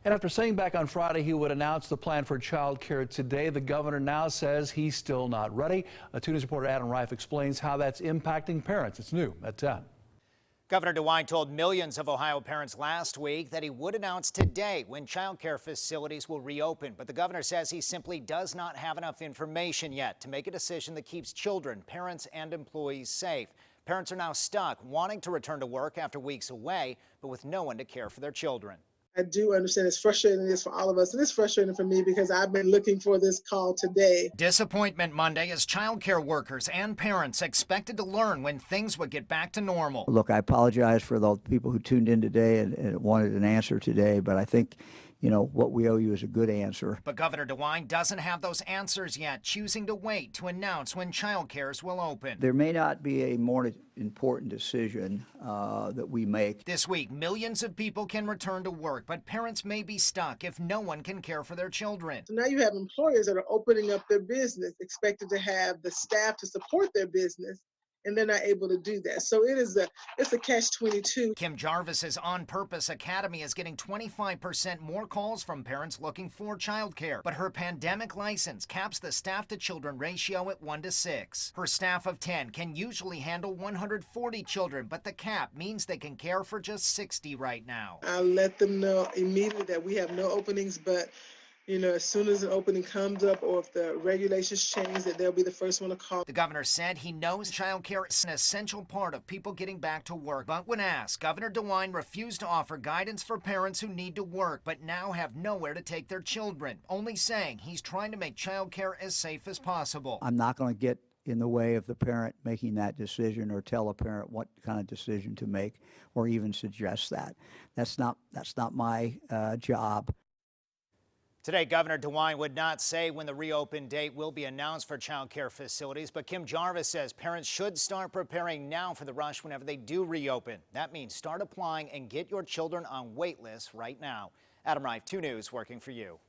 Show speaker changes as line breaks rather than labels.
And after saying back on Friday he would announce the plan for child care today, the governor now says he's still not ready. 2 News reporter Adam Reif explains how that's impacting parents. It's new at 10.
Governor DeWine told millions of Ohio parents last week that he would announce today when child care facilities will reopen. But the governor says he simply does not have enough information yet to make a decision that keeps children, parents, and employees safe. Parents are now stuck wanting to return to work after weeks away, but with no one to care for their children.
I do understand it's frustrating it is for all of us, and it's frustrating for me because I've been looking for this call today.
Disappointment Monday as child care workers and parents expected to learn when things would get back to normal.
Look, I apologize for the people who tuned in today and wanted an answer today, but I think, you know, what we owe you is a good answer.
But Governor DeWine doesn't have those answers yet, choosing to wait to announce when child cares will open.
There may not be a more important decision that we make.
This week, millions of people can return to work, but parents may be stuck if no one can care for their children.
So now you have employers that are opening up their business, expected to have the staff to support their business, and they're not able to do that. So it's a catch-22.
Kim Jarvis's On Purpose Academy is getting 25% more calls from parents looking for childcare, but her pandemic license caps the staff-to-children ratio at 1:6. Her staff of 10 can usually handle 140 children, but the cap means they can care for just 60 right now.
I'll let them know immediately that we have no openings, but you know, as soon as an opening comes up or if the regulations change, that they'll be the first one to call.
The governor said he knows child care is an essential part of people getting back to work. But when asked, Governor DeWine refused to offer guidance for parents who need to work but now have nowhere to take their children, only saying he's trying to make child care as safe as possible.
I'm not going to get in the way of the parent making that decision or tell a parent what kind of decision to make or even suggest that. That's not my job.
Today, Governor DeWine would not say when the reopen date will be announced for child care facilities, but Kim Jarvis says parents should start preparing now for the rush whenever they do reopen. That means start applying and get your children on wait lists right now. Adam Reif, 2 News, working for you.